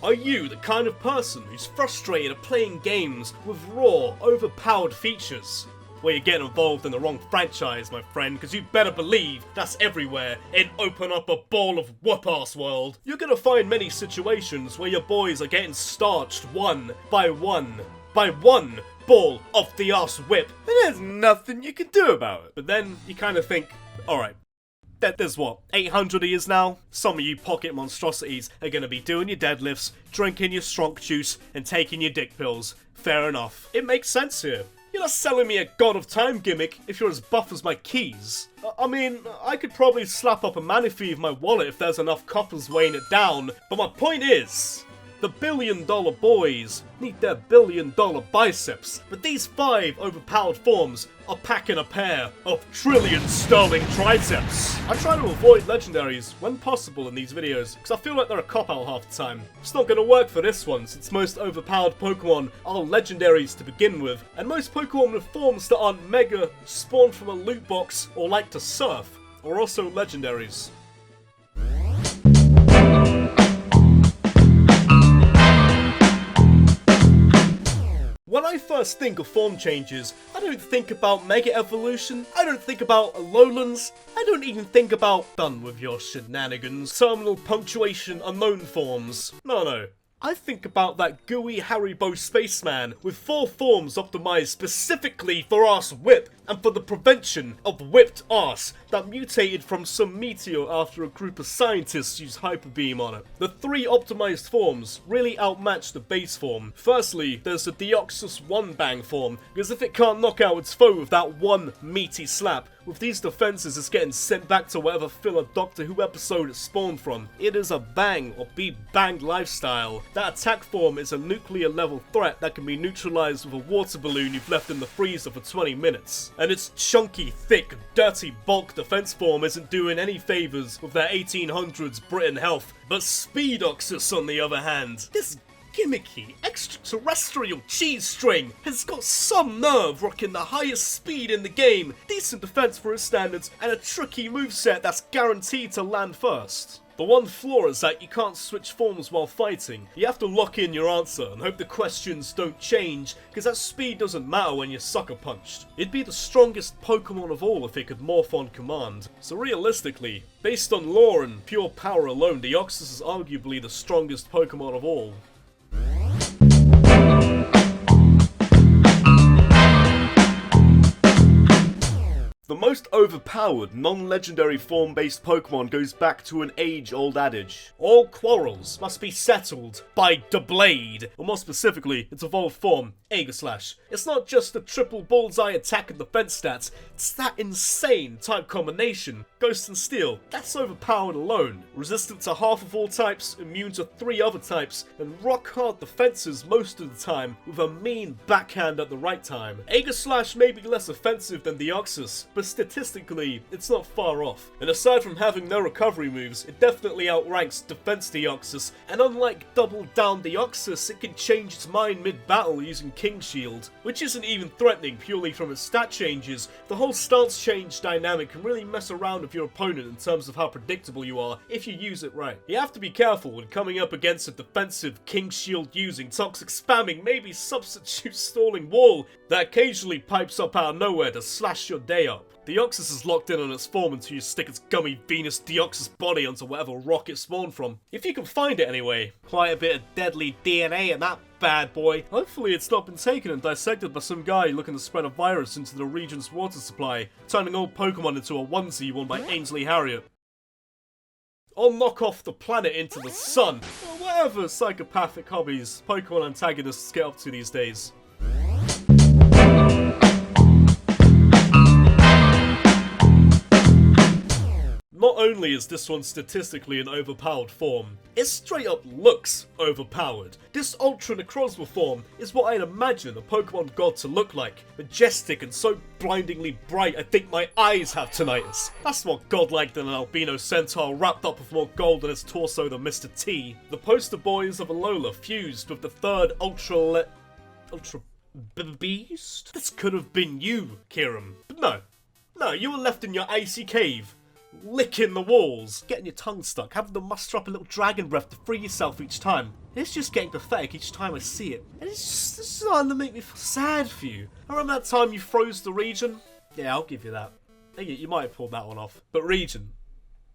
Are you the kind of person who's frustrated at playing games with raw, overpowered features? Well, you're getting involved in the wrong franchise, my friend, because you better believe that's everywhere in Open Up a Ball of Whoop-Ass world. You're gonna find many situations where your boys are getting starched one by one ball of the ass whip, and there's nothing you can do about it. But then you kind of think, alright, there's what, 800 years now? Some of you pocket monstrosities are gonna be doing your deadlifts, drinking your stronk juice, and taking your dick pills. Fair enough. It makes sense here. You're not selling me a God of Time gimmick if you're as buff as my keys. I mean, I could probably slap up a manifee of my wallet if there's enough coppers weighing it down, but my point is, the $1 billion boys need their $1 billion biceps, but these 5 overpowered forms are packing a pair of trillion sterling triceps. I try to avoid legendaries when possible in these videos, because I feel like they're a cop-out half the time. It's not going to work for this one, since most overpowered Pokemon are legendaries to begin with, and most Pokemon with forms that aren't mega, spawn from a loot box, or like to surf, are also legendaries. When I first think of form changes, I don't think about Mega Evolution, I don't think about Alolan's, I don't even think about done with your shenanigans, terminal punctuation unknown forms. No. I think about that gooey Haribo spaceman with 4 forms optimized specifically for ass whip and for the prevention of whipped ass that mutated from some meteor after a group of scientists used Hyper Beam on it. The 3 optimized forms really outmatch the base form. Firstly, there's the Deoxys One Bang form, because if it can't knock out its foe with that one meaty slap, with these defenses it's getting sent back to whatever filler Doctor Who episode it spawned from. It is a bang or be banged lifestyle. That attack form is a nuclear level threat that can be neutralized with a water balloon you've left in the freezer for 20 minutes. And its chunky, thick, dirty bulk defense form isn't doing any favors with their 1800s Britain health. But Speedoxys on the other hand, this gimmicky, extraterrestrial cheese string has got some nerve rocking the highest speed in the game, decent defense for its standards, and a tricky moveset that's guaranteed to land first. The one flaw is that you can't switch forms while fighting. You have to lock in your answer and hope the questions don't change, because that speed doesn't matter when you're sucker punched. It'd be the strongest Pokemon of all if it could morph on command. So realistically, based on lore and pure power alone, Deoxys is arguably the strongest Pokemon of all. The most overpowered, non-legendary form-based Pokemon goes back to an age-old adage. All quarrels must be settled by the blade, or more specifically, its evolved form, Aegislash. It's not just the triple bullseye attack and defense stats, it's that insane type combination. Ghost and Steel, that's overpowered alone. Resistant to half of all types, immune to 3 other types, and rock-hard defenses most of the time, with a mean backhand at the right time. Aegislash may be less offensive than Deoxys, but statistically, it's not far off. And aside from having no recovery moves, it definitely outranks Defense Deoxys, and unlike Double Down Deoxys, it can change its mind mid-battle using King Shield, which isn't even threatening purely from its stat changes. The whole stance change dynamic can really mess around with your opponent in terms of how predictable you are if you use it right. You have to be careful when coming up against a defensive King Shield using, toxic spamming, maybe substitute stalling wall that occasionally pipes up out of nowhere to slash your day up. Deoxys is locked in on its form until you stick its gummy Venus Deoxys body onto whatever rock it spawned from. If you can find it anyway. Quite a bit of deadly DNA in that bad boy. Hopefully it's not been taken and dissected by some guy looking to spread a virus into the region's water supply, turning all Pokemon into a onesie worn by Ainsley Harriott. Or knock off the planet into the sun, or whatever psychopathic hobbies Pokemon antagonists get up to these days. Not only is this one statistically an overpowered form, it straight up looks overpowered. This Ultra Necrozma form is what I'd imagine a Pokemon god to look like. Majestic and so blindingly bright I think my eyes have tinnitus. That's more godlike than an albino centaur wrapped up with more gold in its torso than Mr. T. The poster boys of Alola fused with the third Ultrabeast? This could have been you, Kieran. But no, you were left in your icy cave, licking the walls, getting your tongue stuck, having to muster up a little dragon breath to free yourself each time. It's just getting pathetic each time I see it. And it's just starting to make me feel sad for you. I remember that time you froze the region? Yeah, I'll give you that. You might have pulled that one off. But region.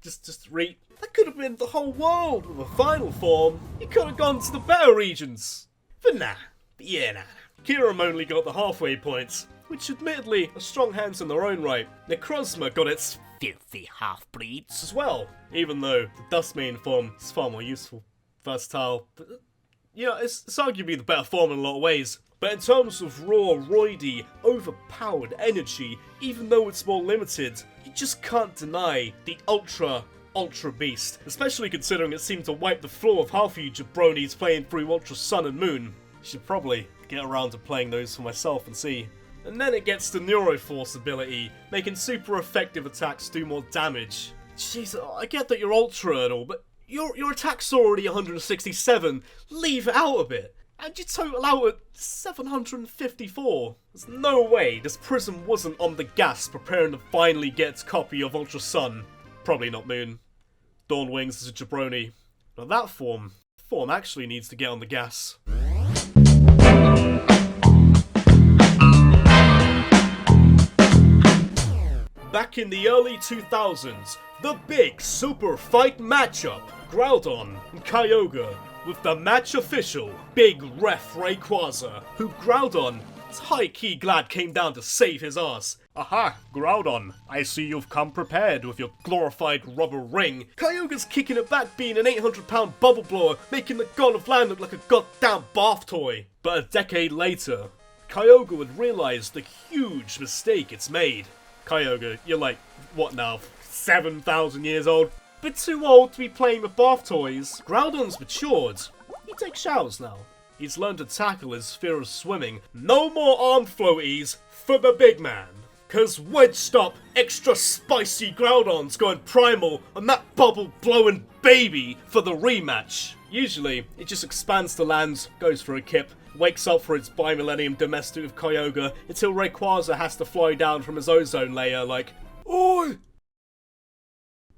That could have been the whole world with a final form. You could have gone to the better regions. But nah. Kyurem only got the halfway points, which admittedly are strong hands in their own right. Necrozma got its filthy half-breeds as well, even though the Dustmane form is far more useful, versatile, but it's arguably the better form in a lot of ways. But in terms of raw, roidy, overpowered energy, even though it's more limited, you just can't deny the Ultrabeast, especially considering it seemed to wipe the floor of half of you jabronis playing through Ultra Sun and Moon. Should probably get around to playing those for myself and see. And then it gets the Neuroforce ability, making super effective attacks do more damage. Jeez, I get that you're Ultra and all, but your attack's already 167. Leave it out a bit. And you total out at 754. There's no way this Prism wasn't on the gas preparing to finally get its copy of Ultra Sun. Probably not Moon. Dawn Wings is a jabroni. Now that form actually needs to get on the gas. Back in the early 2000s, the big super fight matchup, Groudon and Kyogre, with the match official, Big Ref Rayquaza, who Groudon is high-key glad came down to save his ass. Aha, Groudon, I see you've come prepared with your glorified rubber ring. Kyogre's kicking it back being an 800-pound bubble blower, making the God of Land look like a goddamn bath toy. But a decade later, Kyogre would realise the huge mistake it's made. Kyogre, you're like, what now, 7,000 years old? Bit too old to be playing with bath toys. Groudon's matured. He takes showers now. He's learned to tackle his fear of swimming. No more arm floaties for the big man. Cause wedge stop, extra spicy Groudon's going primal on that bubble blowing baby for the rematch. Usually, it just expands to land, goes for a kip, wakes up for its bi-millennium domestic with Kyogre until Rayquaza has to fly down from his ozone layer like, "Oi!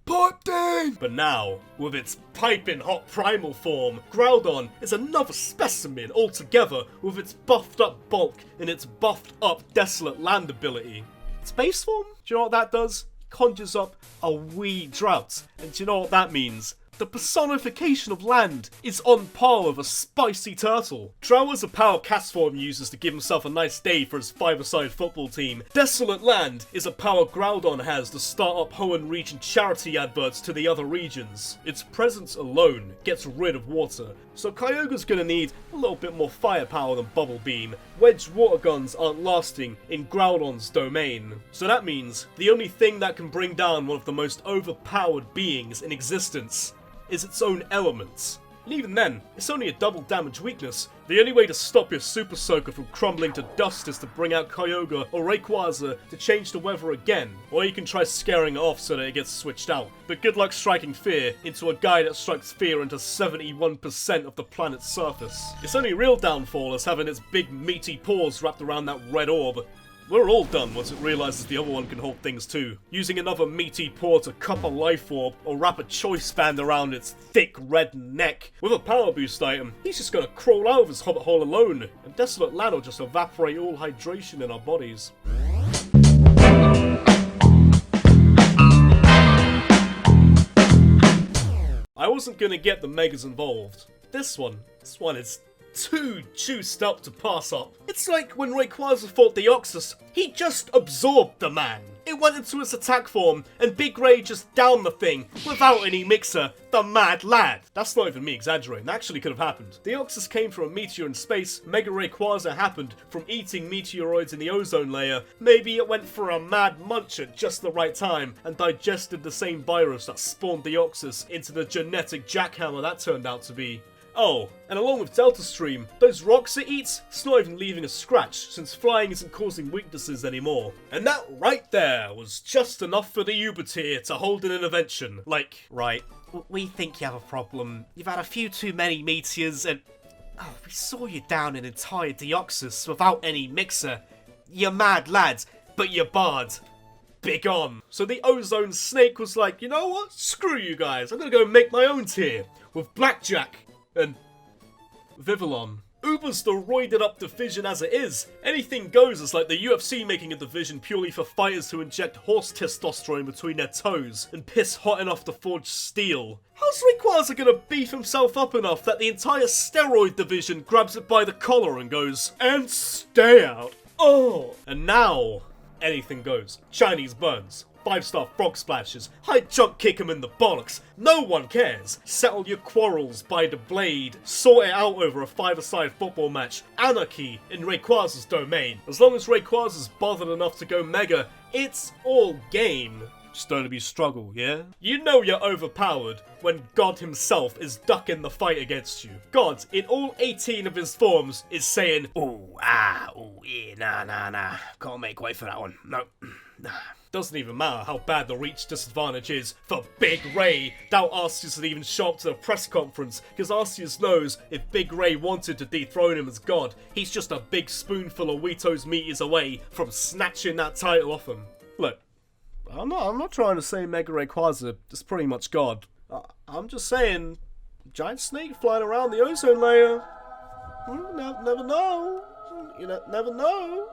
Pipe down!" But now, with its piping hot primal form, Groudon is another specimen altogether with its buffed up bulk and its buffed up Desolate Land ability. Its base form? Do you know what that does? It conjures up a wee drought. And do you know what that means? The personification of land is on par with a spicy turtle. Drow is a power Castform uses to give himself a nice day for his five-a-side football team. Desolate Land is a power Groudon has to start up Hoenn region charity adverts to the other regions. Its presence alone gets rid of water, so Kyogre's gonna need a little bit more firepower than Bubble Beam. Wedged water guns aren't lasting in Groudon's domain. So that means the only thing that can bring down one of the most overpowered beings in existence is its own elements. And even then, it's only a double damage weakness. The only way to stop your Super Soaker from crumbling to dust is to bring out Kyogre or Rayquaza to change the weather again, or you can try scaring it off so that it gets switched out. But good luck striking fear into a guy that strikes fear into 71% of the planet's surface. Its only real downfall is having its big meaty paws wrapped around that red orb. We're all done once it realises the other one can hold things too. Using another meaty paw to cup a life orb or wrap a choice band around its thick red neck. With a power boost item, he's just gonna crawl out of his hobbit hole alone, and Desolate Land will just evaporate all hydration in our bodies. I wasn't gonna get the Megas involved. This one is too juiced up to pass up. It's like when Rayquaza fought Deoxys, he just absorbed the man. It went into its attack form, and Big Ray just downed the thing, without any mixer, the mad lad. That's not even me exaggerating, that actually could have happened. Deoxys came from a meteor in space, Mega Rayquaza happened from eating meteoroids in the ozone layer. Maybe it went for a mad munch at just the right time, and digested the same virus that spawned Deoxys into the genetic jackhammer that turned out to be. Oh, and along with Delta Stream, those rocks it eats, it's not even leaving a scratch, since flying isn't causing weaknesses anymore. And that right there was just enough for the Uber tier to hold an intervention. Like, right, we think you have a problem. You've had a few too many meteors and... Oh, we saw you down an entire Deoxys without any mixer. You're mad lads, but you're barred. Big on. So the Ozone Snake was like, you know what? Screw you guys, I'm gonna go make my own tier with Blackjack and Vivillon. Uber's the roided up division as it is. Anything goes. It's like the UFC making a division purely for fighters who inject horse testosterone between their toes and piss hot enough to forge steel. How's Rayquaza gonna beef himself up enough that the entire steroid division grabs it by the collar and goes, "And stay out"? Oh! And now, anything goes. Chinese burns. 5-star frog splashes, high jump kick him in the bollocks, no one cares. Settle your quarrels by the blade, sort it out over a 5-a-side football match, anarchy in Rayquaza's domain. As long as Rayquaza's bothered enough to go mega, it's all game. Just don't be struggle, yeah? You know you're overpowered when God himself is ducking the fight against you. God, in all 18 of his forms, is saying, "Ooh, yeah, nah, can't make way for that one, no, nah." Doesn't even matter how bad the reach disadvantage is for Big Ray. Doubt Arceus would even show up to the press conference, because Arceus knows if Big Ray wanted to dethrone him as God, he's just a big spoonful of Weeto's meteors away from snatching that title off him. Look, I'm not trying to say Mega Rayquaza is pretty much God. I'm just saying, giant snake flying around the ozone layer. Never know. You never know.